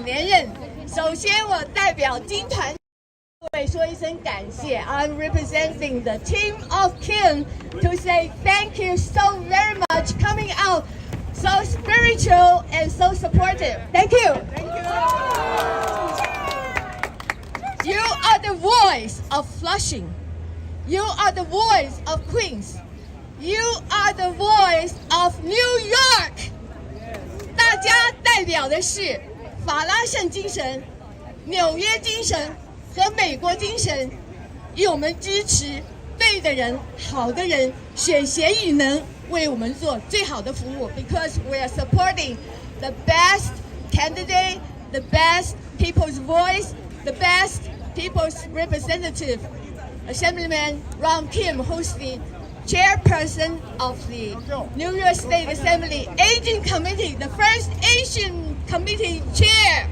连任。首先，我代表金团队说一声感谢。I'm representing the team of Kim to say thank you so very much coming out so spiritual and so supportive. Thank you. Thank you. You are the voice of Flushing. You are the voice of Queens. You are the voice of New York. 大家代表的是法拉盛精神、纽约精神和美国精神，以我们支持对的人、好的人，选贤与能，为我们做最好的服务。Because we are supporting the best candidate, the best people's voice, the best people's representative, Assemblyman Ron Kim, who's the chairperson of the New York State Assembly Aging Committee, the first Asian committee chair.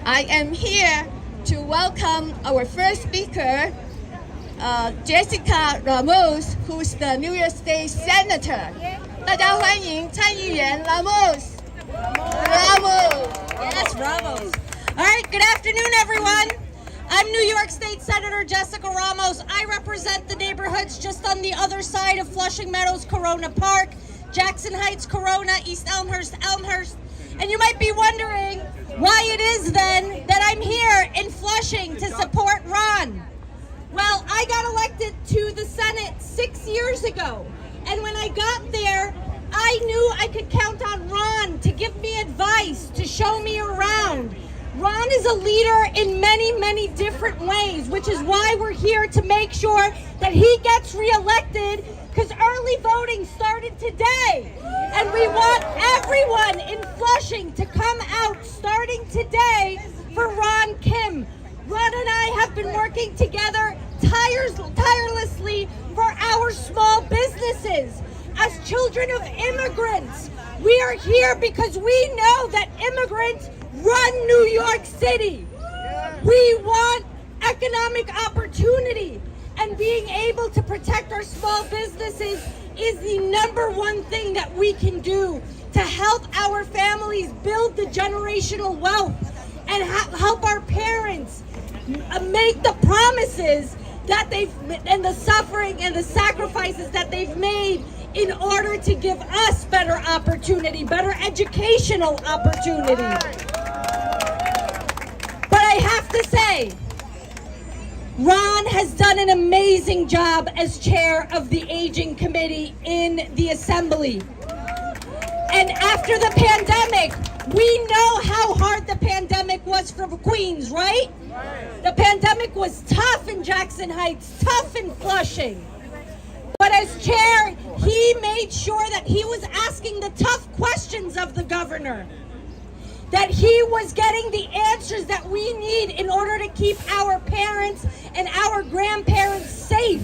I am here to welcome our first speaker, Jessica Ramos, who's the New York State Senator. 大家欢迎参议员 Ramos. Yes, Ramos. All right, good afternoon, everyone. I'm New York State Senator Jessica Ramos. I represent the neighborhoods just on the other side of Flushing Meadows, Corona Park, Jackson Heights, Corona, East Elmhurst, Elmhurst. And you might be wondering why it is then that I'm here in Flushing to support Ron. Well, I got elected to the Senate 6 years ago. And when I got there, I knew I could count on Ron to give me advice, to show me around. Ron is a leader in many, many different ways, which is why we're here to make sure that he gets reelected, because early voting started today. And we want everyone in Flushing to come out starting today for Ron Kim. Ron and I have been working together tirelessly for our small businesses. As children of immigrants, we are here because we know that immigrants run New York City. We want economic opportunity, and being able to protect our small businesses is the #1 thing that we can do to help our families build the generational wealth and help our parents make the promises that and the suffering and the sacrifices that they've made in order to give us better opportunity, better educational opportunity. But I have to say, Ron has done an amazing job as chair of the Aging Committee in the Assembly. And after the pandemic, we know how hard the pandemic was for Queens, right? The pandemic was tough in Jackson Heights, tough in Flushing. But as chair, he made sure that he was asking the tough questions of the governor, that he was getting the answers that we need in order to keep our parents and our grandparents safe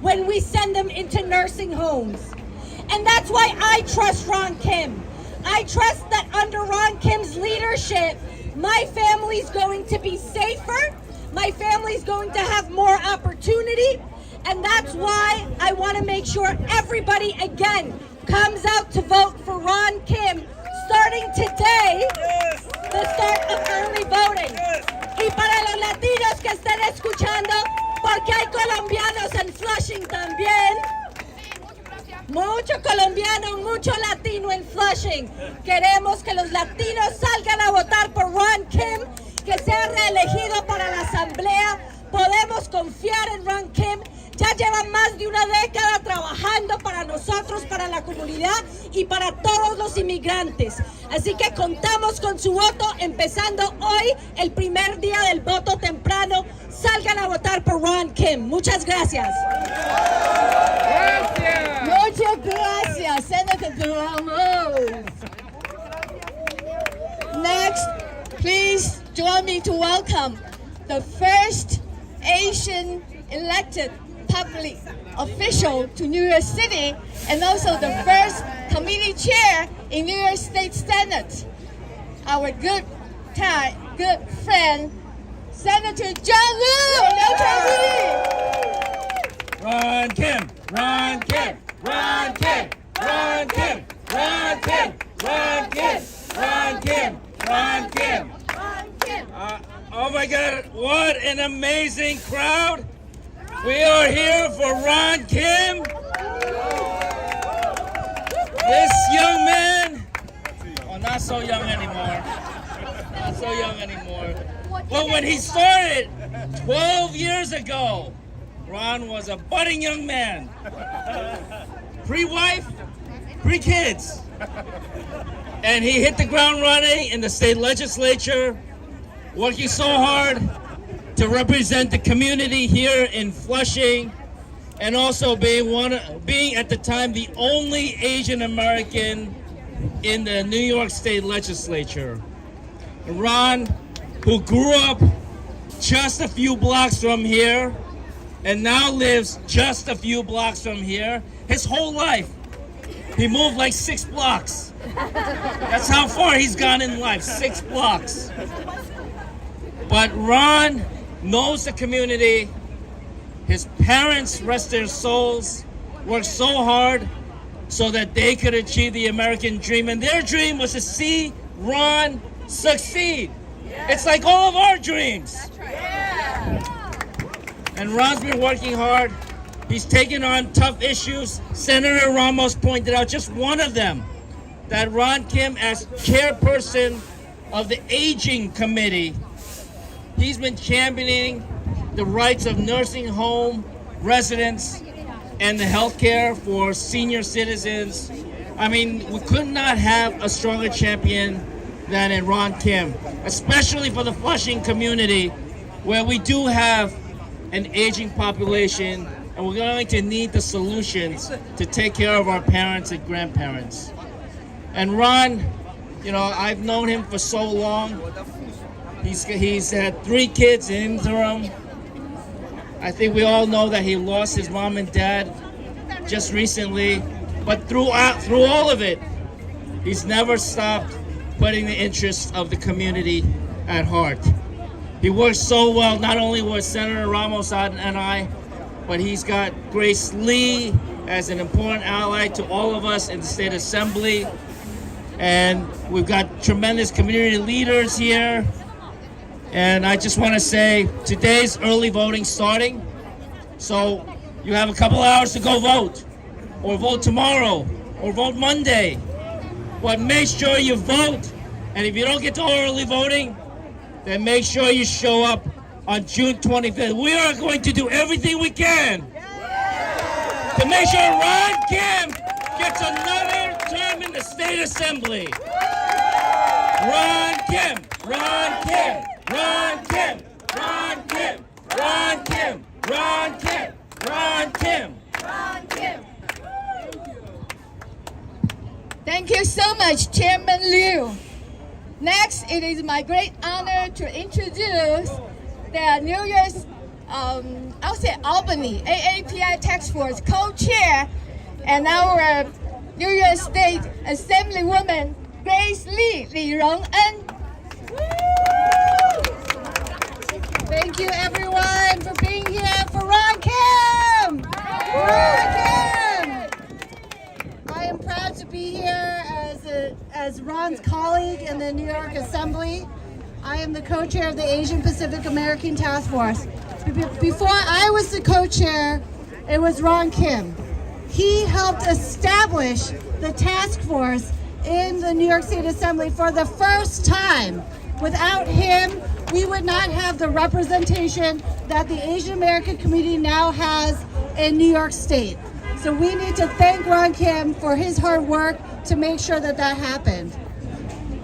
when we send them into nursing homes. And that's why I trust Ron Kim. I trust that under Ron Kim's leadership, my family's going to be safer, my family's going to have more opportunity, and that's why I want to make sure everybody again comes out to vote for Ron Kim starting today, the start of early voting. Y para los latinos que estén escuchando, porque hay colombianos en Flushing también. Mucho colombiano, mucho latino en Flushing. Queremos que los latinos salgan a votar por Ron Kim, que sea reelegido para la asamblea. Podemos confiar en Ron Kim. Ya lleva más de una década trabajando para nosotros, para la comunidad y para todos los inmigrantes. Así que contamos con su voto, empezando hoy, el primer día del voto temprano. Salgan a votar por Ron Kim. Muchas gracias. Muchas gracias, Senator Ramos. Next, please join me to welcome the first Asian elected public official to New York City, and also the first committee chair in New York State Senate, our good friend, Senator John Liu. Ron Kim, Ron Kim, Ron Kim, Ron Kim, Ron my God, what an amazing crowd. We are here for Ron Kim. This young man, oh, not so young anymore. Not so young anymore. But when he started 12 years ago, Ron was a budding young man. Pre-wife, pre-kids. And he hit the ground running in the state legislature, working so hard to represent the community here in Flushing, and also being at the time the only Asian American in the New York State legislature. And Ron, who grew up just a few blocks from here, and now lives just a few blocks from here, his whole life, he moved like 6 blocks. That's how far he's gone in life, 6 blocks. But Ron knows the community. His parents, rest their souls, worked so hard so that they could achieve the American dream. And their dream was to see Ron succeed. It's like all of our dreams. That's right. Yeah. And Ron's been working hard. He's taken on tough issues. Senator Ramos pointed out just one of them, that Ron Kim, as chairperson of the Aging Committee, he's been championing the rights of nursing home residents and the health care for senior citizens. I mean, we could not have a stronger champion than in Ron Kim, especially for the Flushing community, where we do have an aging population, and we're going to need the solutions to take care of our parents and grandparents. And Ron, you know, I've known him for so long. He's had 3 kids in interim. I think we all know that he lost his mom and dad just recently, but through all of it, he's never stopped putting the interests of the community at heart. He works so well, not only with Senator Ramos and I, but he's got Grace Lee as an important ally to all of us in the State Assembly. And we've got tremendous community leaders here. And I just want to say, today's early voting starting. So you have a couple hours to go vote, or vote tomorrow, or vote Monday. But make sure you vote. And if you don't get to early voting, then make sure you show up on June 25th. We are going to do everything we can to make sure Ron Kim gets another term in the State Assembly. Ron Kim, Ron Kim, Ron Kim, Ron Kim, Ron Kim, Ron Kim, Ron Kim, Ron Kim. Thank you so much, Chairman Liu. Next, it is my great honor to introduce the New Year's, I'll say Albany AAPI Task Force co-chair and our New York State Assemblywoman Grace Lee, Li Rong-en. Thank you, everyone, for being here for Ron Kim. Ron Kim. I am proud to be here as Ron's colleague in the New York Assembly. I am the co-chair of the Asian Pacific American Task Force. Before I was the co-chair, it was Ron Kim. He helped establish the task force in the New York State Assembly for the first time. Without him, we would not have the representation that the Asian American community now has in New York State. So we need to thank Ron Kim for his hard work to make sure that that happened.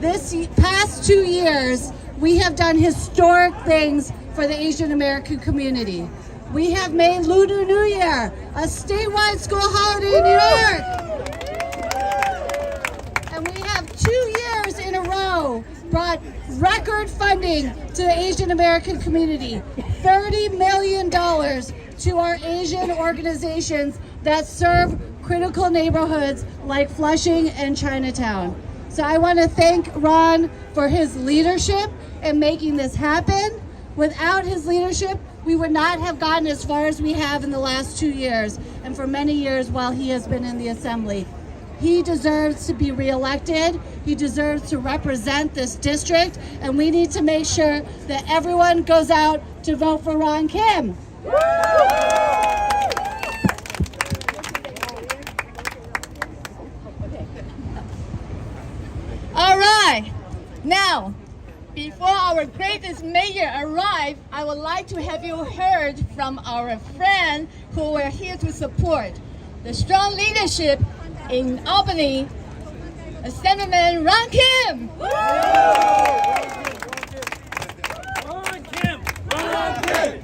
This past 2 years, we have done historic things for the Asian American community. We have made Lunar New Year a statewide school holiday in New York. And we have 2 years in a row brought record funding to the Asian American community, $30 million to our Asian organizations that serve critical neighborhoods like Flushing and Chinatown. So I want to thank Ron for his leadership in making this happen. Without his leadership, we would not have gotten as far as we have in the last 2 years and for many years while he has been in the Assembly. He deserves to be reelected. He deserves to represent this district, and we need to make sure that everyone goes out to vote for Ron Kim. All right. Now, before our greatest mayor arrive, I would like to have you heard from our friend who we're here to support. The strong leadership in Albany, Assemblyman Ron Kim. Ron Kim! Ron Kim! Ron Kim!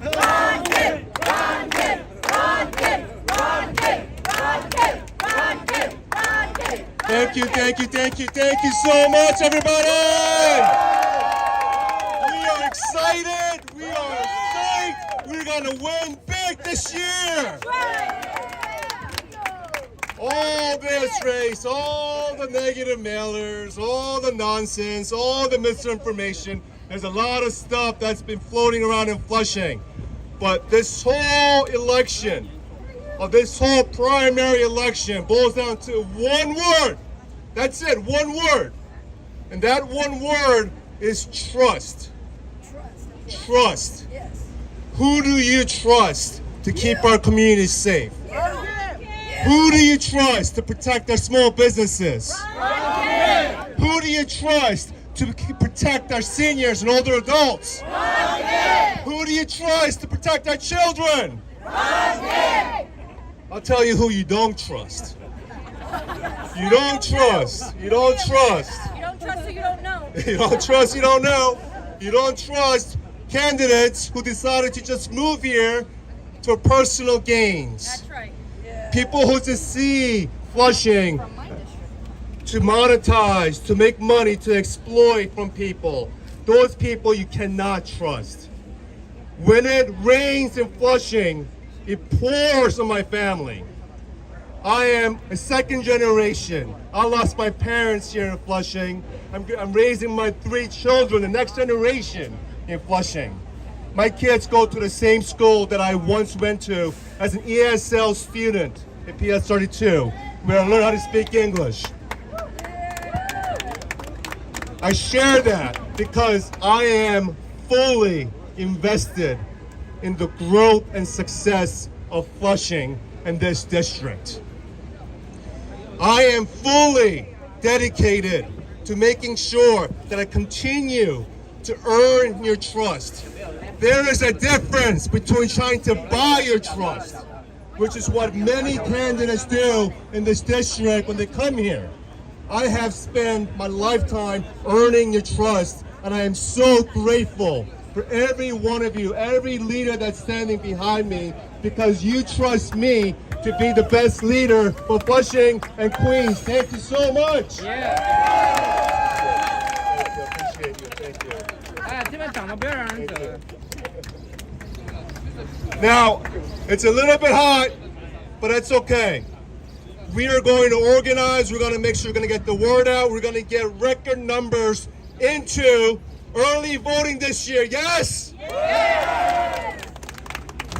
Ron Kim! Ron Kim! Ron Kim! Ron Kim! Ron Kim! Ron Kim! Thank you so much, everybody! We are excited, we are psyched, we're gonna win big this year! All this race, all the negative mailers, all the nonsense, all the misinformation, there's a lot of stuff that's been floating around in Flushing. But this whole election, this whole primary election boils down to one word. That's it, one word. And that one word is trust. Trust. Who do you trust to keep our communities safe? Who do you trust to protect our small businesses? Who do you trust to protect our seniors and older adults? Who do you trust to protect our children? I'll tell you who you don't trust. You don't trust. You don't trust. You don't trust, so you don't know. You don't trust, you don't know. You don't trust candidates who decided to just move here for personal gains. That's right. People who just see Flushing to monetize, to make money, to exploit from people. Those people you cannot trust. When it rains in Flushing, it pours on my family. I am a second generation. I lost my parents here in Flushing. I'm raising my 3 children, the next generation in Flushing. My kids go to the same school that I once went to as an ESL student at PS 32, where I learned how to speak English. I share that because I am fully invested in the growth and success of Flushing and this district. I am fully dedicated to making sure that I continue to earn your trust. There is a difference between trying to buy your trust, which is what many candidates do in this district when they come here. I have spent my lifetime earning your trust, and I am so grateful for every one of you, every leader that's standing behind me, because you trust me to be the best leader for Flushing and Queens. Thank you so much. Appreciate you. Thank you. Now, it's a little bit hot, but that's okay. We are going to organize. We're going to make sure we're going to get the word out. We're going to get record numbers into early voting this year. Yes?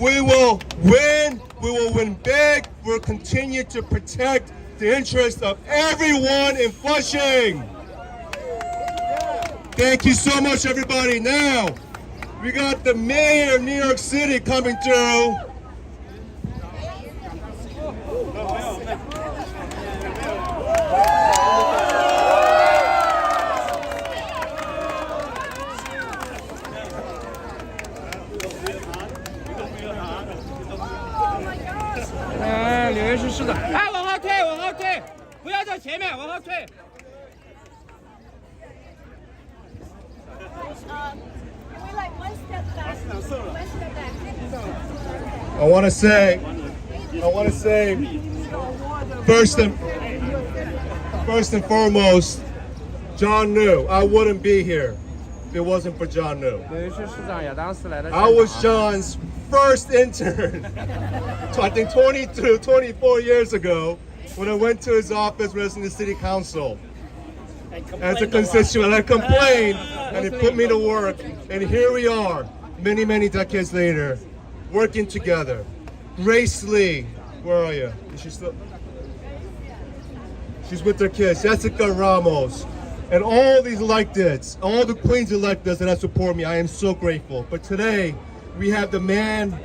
We will win. We will win big. We'll continue to protect the interests of everyone in Flushing. Thank you so much, everybody. Now, we got the mayor of New York City coming through.纽约市市长，哎，往后退，往后退，不要在前面，往后退。I want to say, first and foremost, John knew I wouldn't be here if it wasn't for John New. 纽约市市长亚当斯来的。 I was John's first intern, I think 24 years ago, when I went to his office when I was in the city council. As a constituent, I complained, and he put me to work, and here we are, many decades later, working together. Grace Lee, where are you? Is she still? She's with her kids, Jessica Ramos. And all these electeds, all the Queens electeds that support me, I am so grateful. But today, we have the man,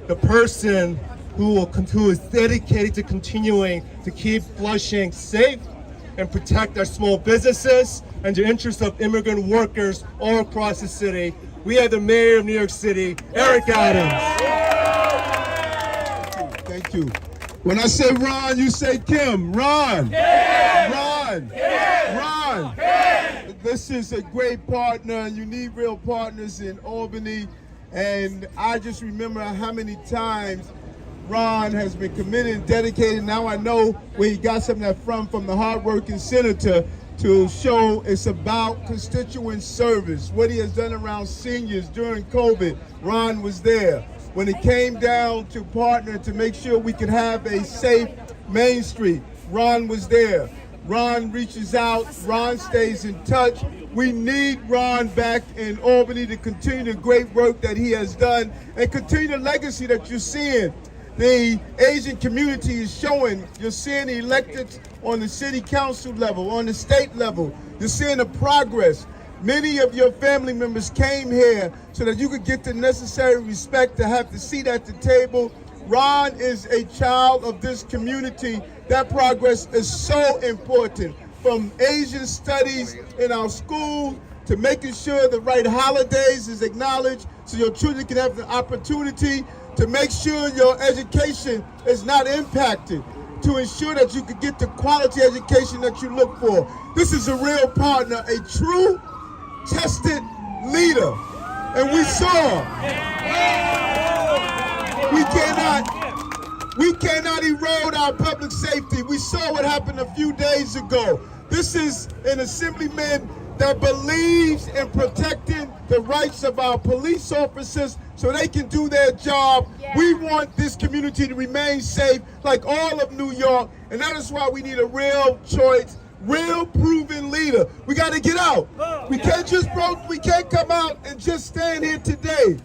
the person who is dedicated to continuing to keep Flushing safe and protect our small businesses and the interests of immigrant workers all across the city. We have the mayor of New York City, Eric Adams. Thank you. When I say Ron, you say Kim. Ron. Kim. Ron. Kim. Ron. Kim. This is a great partner, and you need real partners in Albany. And I just remember how many times Ron has been committed and dedicated. Now I know where he got some of that from the hardworking senator, to show it's about constituent service. What he has done around seniors during COVID, Ron was there. When it came down to partner to make sure we could have a safe Main Street, Ron was there. Ron reaches out, Ron stays in touch. We need Ron back in Albany to continue the great work that he has done and continue the legacy that you're seeing. The Asian community is showing. You're seeing the elected on the city council level, on the state level. You're seeing the progress. Many of your family members came here so that you could get the necessary respect to have the seat at the table. Ron is a child of this community. That progress is so important. From Asian studies in our school to making sure the right holidays is acknowledged so your children can have the opportunity to make sure your education is not impacted, to ensure that you can get the quality education that you look for. This is a real partner, a true tested leader. And we saw we cannot erode our public safety. We saw what happened a few days ago. This is an assemblyman that believes in protecting the rights of our police officers so they can do their job. Yeah. We want this community to remain safe like all of New York, and that is why we need a real choice, real proven leader. We got to get out. We can't come out and just stand here today.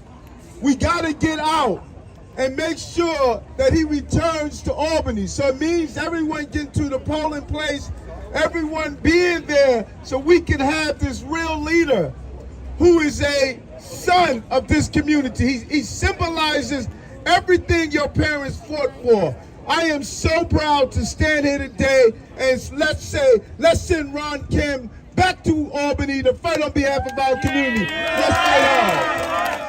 We got to get out and make sure that he returns to Albany. So it means everyone getting to the polling place, everyone being there so we can have this real leader who is a son of this community. He symbolizes everything your parents fought for. I am so proud to stand here today and let's send Ron Kim back to Albany to fight on behalf of our community. Let's fight hard.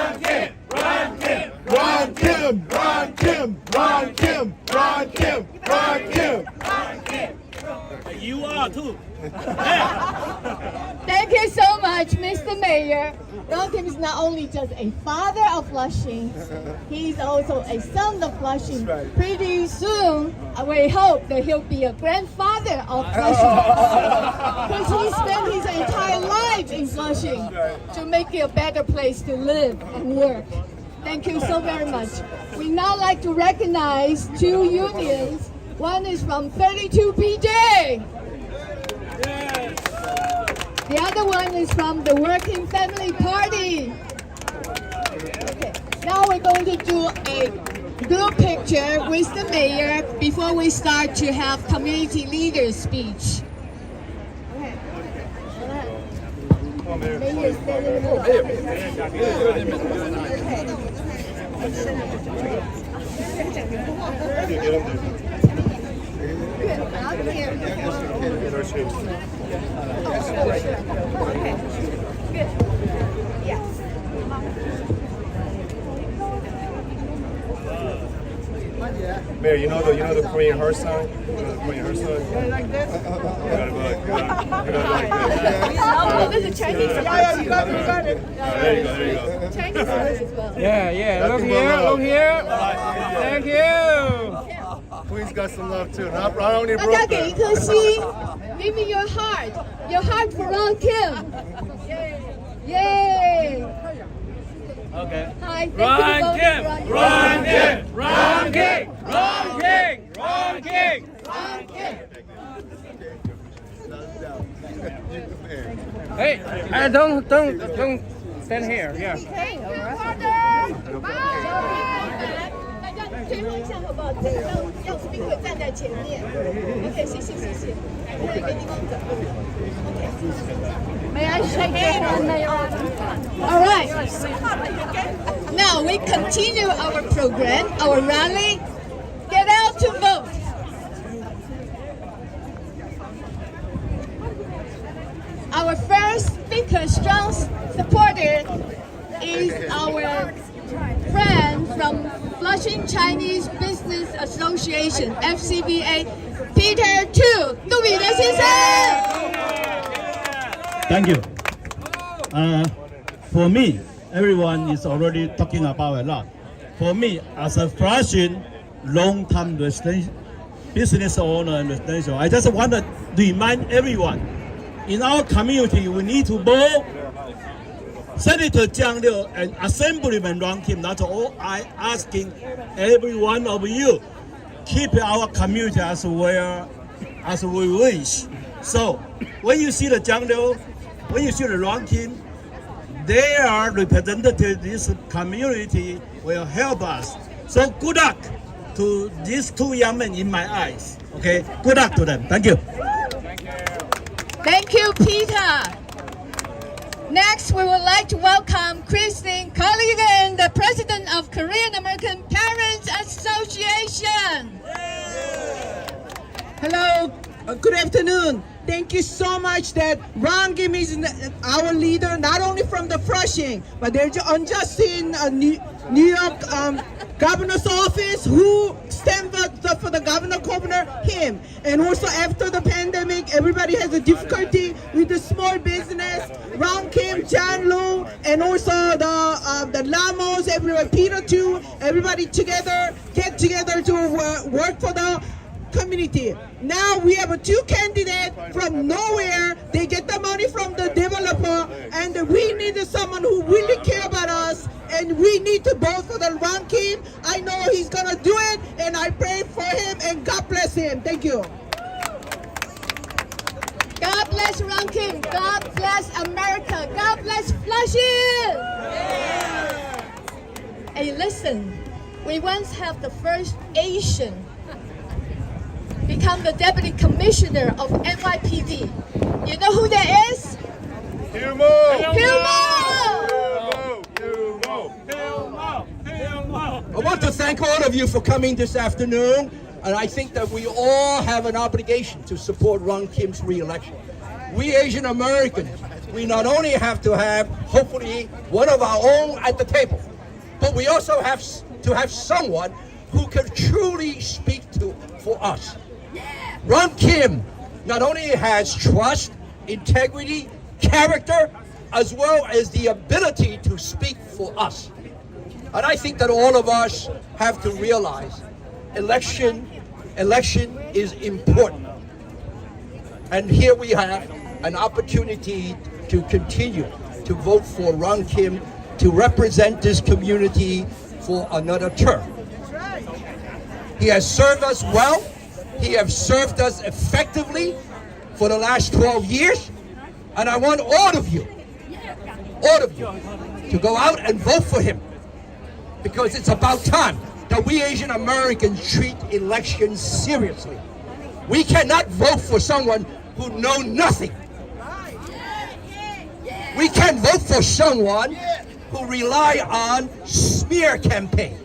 Ron Kim, Ron Kim, Ron Kim, Ron Kim, Ron Kim, Ron Kim, Ron Kim, Ron Kim. You are too. Thank you so much, Mr. Mayor. Ron Kim is not only just a father of Flushing, he's also a son of Flushing. Pretty soon, we hope that he'll be a grandfather of Flushing. Because he spent his entire life in Flushing to make it a better place to live and work. Thank you so very much. We now like to recognize two unions. One is from 32 PJ. The other one is from the Working Family Party. Okay. Now we're going to do a group picture with the mayor before we start to have community leaders speech. Okay. Mayor standing in Mayor, you know the Korean heart sign? You know the Korean heart sign? Like this? You gotta like this. Oh, there's a Chinese Yeah, you got it. There you go. Chinese as well. Yeah. Look here. Thank you. Queen's got some love too. Not only 大家给一颗心 ，Give me your heart for Ron Kim. Yay! Okay. Hi, Ron Kim, Ron Kim, Ron Kim, Ron Kim, Ron Kim. Ron Kim. Hey, don't stand here. Yeah. Thank you, father. Bye. 最后一项好不好？这个要 speaker 站在前面。OK， 谢谢。我会给你们的。May I shake your hand, Mayor Adams? All right. Now we continue our program, our rally. Get out to vote. Our first speaker, strong supporter, is our friend from Flushing Chinese Business Association, FCBA, Peter Tu, 杜彼得先生。Thank you. For me, everyone is already talking about a lot. For me, as a Flushing long-time business owner and residential, I just want to remind everyone, in our community, we need to vote Senator Jiang Liu and Assemblyman Ron Kim. That's all I asking every one of you. Keep our community as well as we wish. So when you see the Jiang Liu, when you see the Ron Kim, they are representative. This community will help us. So good luck to these two young men in my eyes. Okay, good luck to them. Thank you. Thank you, Peter. Next, we would like to welcome Christine Culligan, the president of Korean American Parents Association. Hello, good afternoon. Thank you so much that Ron Kim is our leader, not only from the Flushing, but they're just in New York governor's office who stand for the governor, him. And also after the pandemic, everybody has a difficulty with the small business. Ron Kim, John Liu, and also the Lamos, everyone, Peter too, everybody together, get together to work for the community. Now we have two candidates from nowhere. They get the money from the developer, and we need someone who really care about us, and we need to vote for the Ron Kim. I know he's gonna do it, and I pray for him, and God bless him. Thank you. God bless Ron Kim. God bless America. God bless Flushing. Hey, listen, we once have the first Asian become the deputy commissioner of NYPD. You know who that is? Humo! I want to thank all of you for coming this afternoon, and I think that we all have an obligation to support Ron Kim's re-election. We Asian Americans, we not only have to have, hopefully, one of our own at the table, but we also have to have someone who can truly speak for us. Ron Kim not only has trust, integrity, character, as well as the ability to speak for us. And I think that all of us have to realize election is important. And here we have an opportunity to continue to vote for Ron Kim to represent this community for another term. He has served us well. He has served us effectively for the last 12 years. And I want all of you to go out and vote for him, because it's about time that we Asian Americans treat elections seriously. We cannot vote for someone who knows nothing. We can't vote for someone who rely on smear campaign.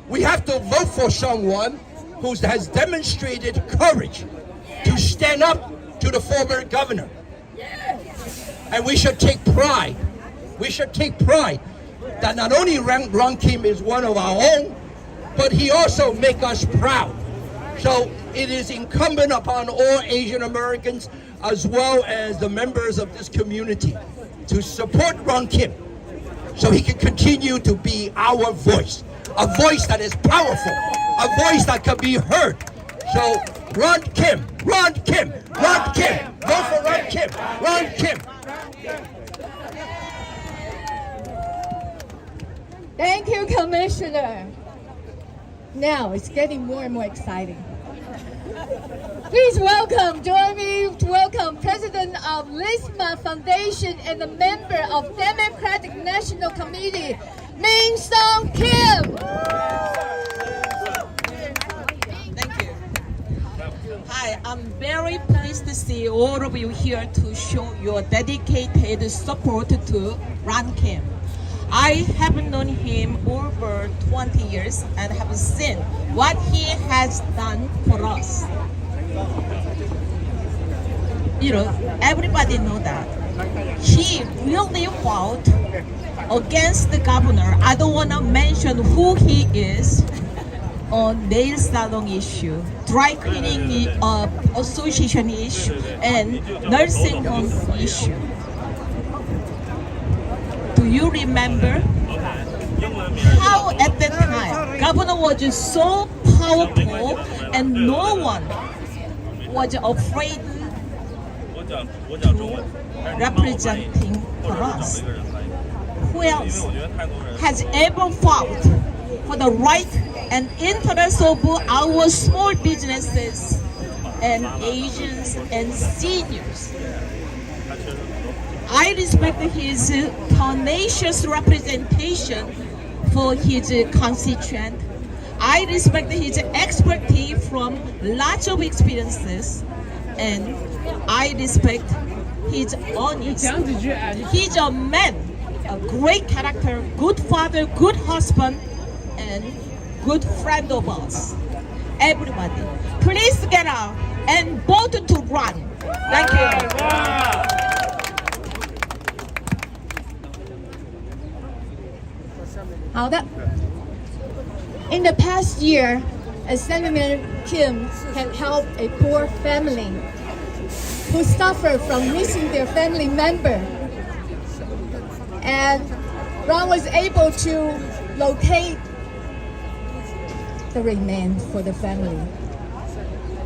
We have to vote for someone who has demonstrated courage to stand up to the former governor. And we should take pride. We should take pride that not only Ron Kim is one of our own, but he also makes us proud. So it is incumbent upon all Asian Americans, as well as the members of this community, to support Ron Kim so he can continue to be our voice, a voice that is powerful, a voice that can be heard. So Ron Kim, Ron Kim, Ron Kim, vote for Ron Kim, Ron Kim. Thank you, Commissioner. Now it's getting more and more exciting. Please join me to welcome President of LISMA Foundation and a member of Democratic National Committee, Min Sung Kim. Hi, I'm very pleased to see all of you here to show your dedicated support to Ron Kim. I have known him over 20 years and have seen what he has done for us. You know, everybody know that. He really fought against the governor. I don't want to mention who he is. On nail salon issue, dry cleaning association issue, and nursing home issue. Do you remember how at that time governor was so powerful and no one was afraid to representing for us? Who else has ever fought for the right and interest of our small businesses and Asians and seniors? I respect his tenacious representation for his constituent. I respect his expertise from lots of experiences, and I respect his honesty. He's a man, a great character, good father, good husband, and good friend of us. Everybody, please get out and vote to Ron. Thank you. In the past year, Senator Kim had helped a poor family who suffered from missing their family member. And Ron was able to locate the remains for the family.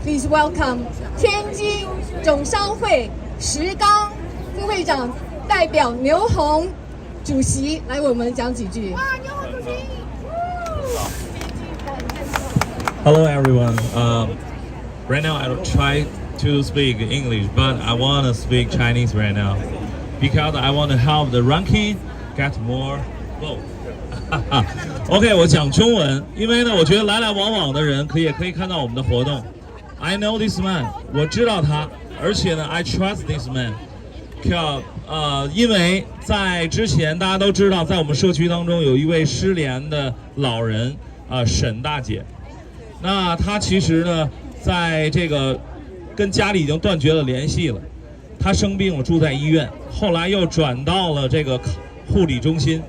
Please welcome 天津总商会石冈副会长代表牛红主席来为我们讲几句。牛红主席。Hello everyone. Right now I don't try to speak English, but I want to speak Chinese right now because I want to help the ranking get more vote. OK， 我讲中文，因为呢，我觉得来来往往的人可以看到我们的活动。I know this man， 我知道他，而且呢 ，I trust this man。因为在之前大家都知道，在我们社区当中有一位失联的老人沈大姐。那她其实呢，在这个跟家里已经断绝了联系了。她生病了，住在医院，后来又转到了这个护理中心。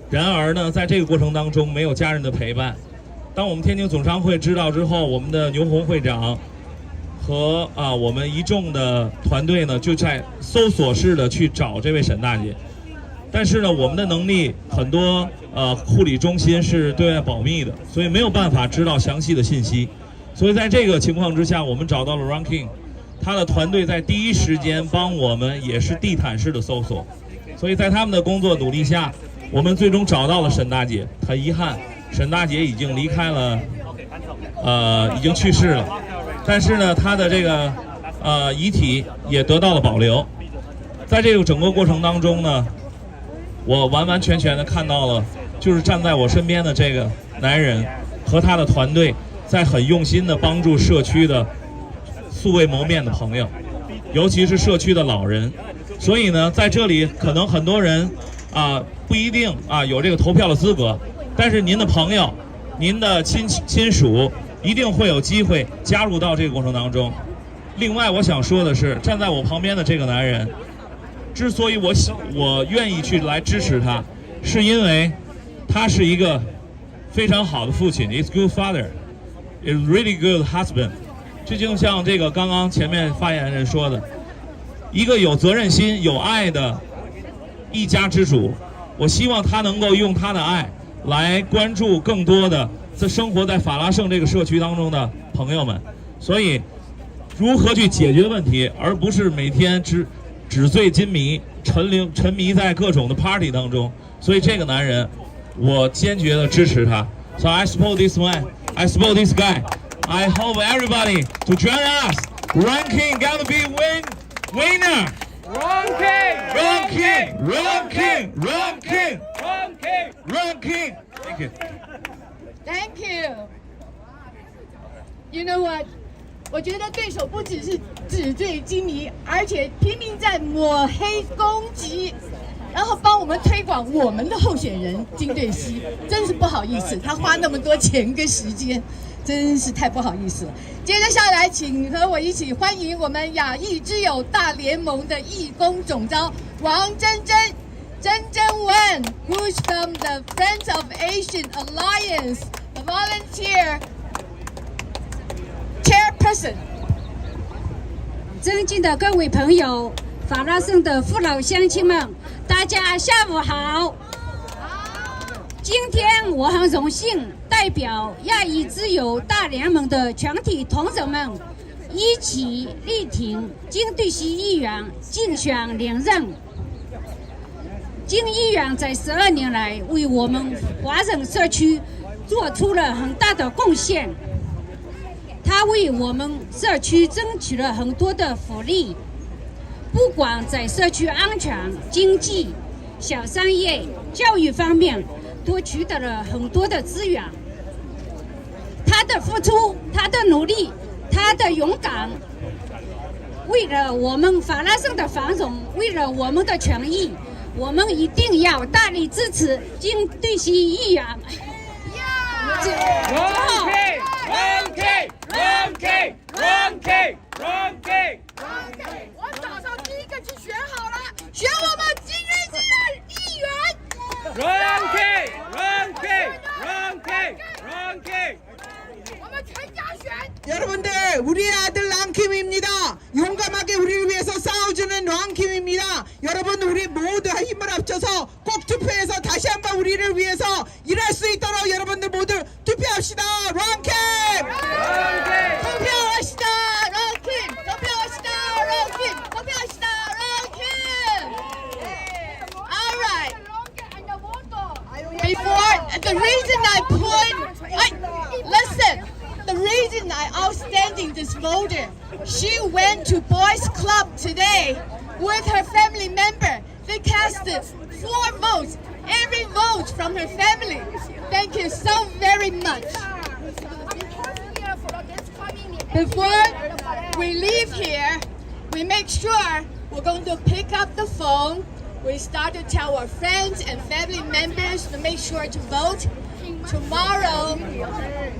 然而呢，在这个过程当中没有家人的陪伴。当我们天津总商会知道之后，我们的牛红会长和我们一众的团队呢，就在搜索式的去找这位沈大姐。但是呢，我们的能力很多护理中心是对外保密的，所以没有办法知道详细的信息。所以在这个情况之下，我们找到了 Ron Kim， 他的团队在第一时间帮我们也是地毯式的搜索。所以在他们的工作努力下，我们最终找到了沈大姐。很遗憾，沈大姐已经离开了，已经去世了。但是呢，她的这个遗体也得到了保留。在这个整个过程当中呢，我完完全全的看到了，就是站在我身边的这个男人和他的团队，在很用心的帮助社区的素未谋面的朋友，尤其是社区的老人。所以呢，在这里可能很多人不一定有这个投票的资格，但是您的朋友、您的亲属一定会有机会加入到这个过程当中。另外，我想说的是，站在我旁边的这个男人，之所以我愿意去来支持他，是因为他是一个非常好的父亲 ，is good father, is really good husband。这就像这个刚刚前面发言人说的，一个有责任心、有爱的一家之主。我希望他能够用他的爱来关注更多的生活在法拉盛这个社区当中的朋友们。所以，如何去解决问题，而不是每天纸醉金迷、沉迷在各种的 party 当中。所以这个男人，我坚决的支持他。So I support this man. I support this guy. I hope everybody to join us. Ron Kim gotta be winner. Ron Kim. Ron Kim. Ron Kim. Ron Kim. Ron Kim. Ron Kim. Thank you. Thank you. You know what? 我觉得对手不只是纸醉金迷，而且拼命在抹黑攻击，然后帮我们推广我们的候选人金兑锡，真是不好意思，他花那么多钱跟时间，真是太不好意思了。接着下来，请和我一起欢迎我们亚裔之友大联盟的义工总召王珍珍。Wen, who's from the Friends of Asian Alliance, the volunteer chairperson. 尊敬的各位朋友，法拉盛的父老乡亲们，大家下午好。今天我很荣幸代表亚裔之友大联盟的全体同仁们，一起力挺金兑锡议员竞选连任。金议员在12年来为我们华人社区做出了很大的贡献，他为我们社区争取了很多的福利，不管在社区安全、经济、小商业、教育方面，都取得了很多的资源。他的付出，他的努力，他的勇敢，为了我们法拉盛的繁荣，为了我们的权益，我们一定要大力支持金兑锡议员。我早上第一个去选好了，选我们金兑锡的议员。我们全家选。 여러분들 우리의 아들 랑킴입니다. 용감하게 우리를 위해서 싸워주는 랑킴입니다. 여러분 우리 모두 힘을 합쳐서 꼭 투표해서 다시 한번 우리를 위해서 일할 수 있도록 여러분들 모두 투표합시다. 랑킴! 투표합시다, 랑킴! 투표합시다, 랑킴! 투표합시다, 랑킴! All right. Before the reason listen. The reason I outstanding this voter, she went to boys club today with her family member. They casted 4 votes, every vote from her family. Thank you so very much. Before we leave here, we make sure we're going to pick up the phone. We start to tell our friends and family members to make sure to vote. Tomorrow,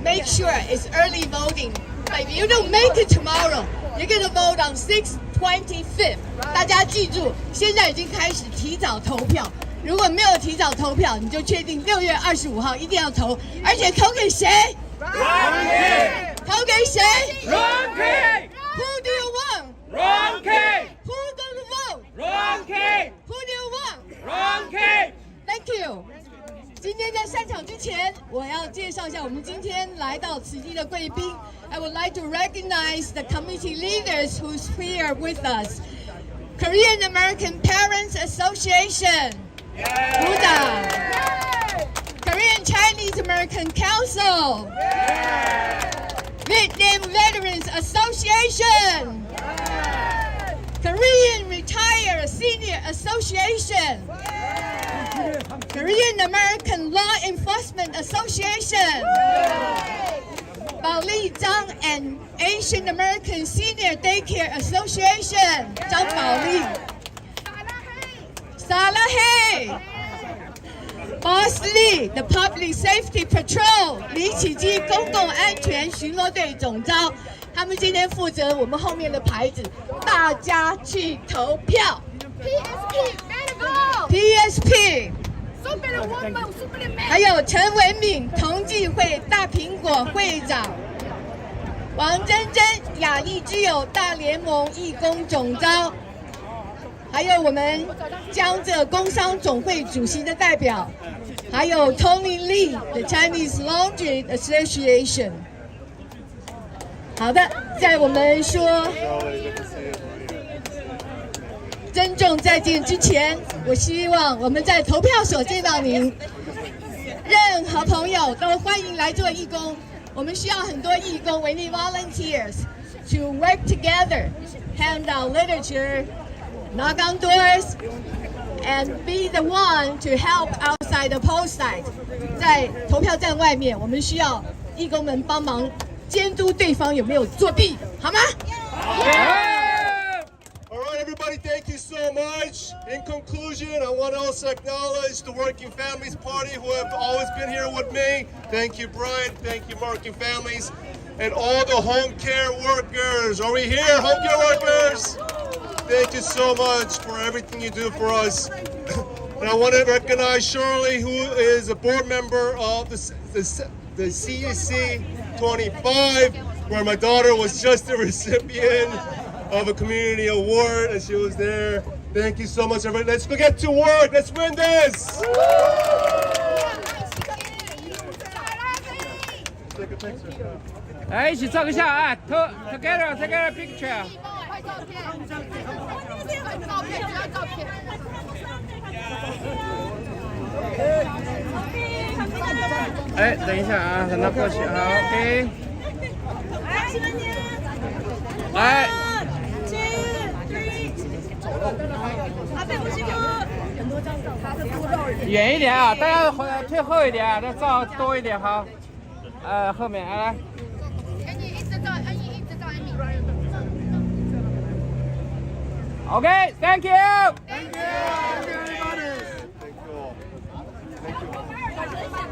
make sure it's early voting. But if you don't make it tomorrow, you're going to vote on 6/25. 大家记住，现在已经开始提早投票。如果没有提早投票，你就确定6月25号一定要投，而且投给谁？投给谁？ Who do you want? Who going to vote? Who do you want? Thank you. 今天在散场之前，我要介绍一下我们今天来到此地的贵宾。I would like to recognize the committee leaders who's here with us. Korean American Parents Association. 鼓掌。Korean Chinese American Council. Vietnam Veterans Association. Korean Retired Senior Association. Korean American Law Enforcement Association. Bao Li Zhang and Asian American Senior Daycare Association. Zhang Bao Li. Salahay. Boss Lee, the Public Safety Patrol. 李启基公共安全巡逻队总召。他们今天负责我们后面的牌子，大家去投票。PSP。还有陈文敏，同济会大苹果会长，王珍珍，亚裔之友大联盟义工总召，还有我们江浙工商总会主席的代表，还有 Tony Lee，the Chinese Laundry Association。好的，在我们说珍重再见之前，我希望我们在投票所见到您。任何朋友都欢迎来做义工，我们需要很多义工 ，we need volunteers to work together, hand out literature, knock on doors, and be the one to help outside the poll site. 在投票站外面，我们需要义工们帮忙监督对方有没有作弊。好吗？ All right, everybody, thank you so much. In conclusion, I want to also acknowledge the Working Families Party who have always been here with me. Thank you, Brian. Thank you, Working Families. And all the home care workers. Are we here, home care workers? Thank you so much for everything you do for us. And I want to recognize Shirley, who is a board member of the CEC 25, where my daughter was just the recipient of a community award, and she was there. Thank you so much, everybody. Let's go get to work. Let's win this. Take a picture. 来，一起照个相啊 ！Together picture。哎，等一下啊，等他过去，好 ，OK。来。 远一点啊，大家退后一点啊，再照多一点好。后面来。OK, thank you. Thank you, everybody. Thank you.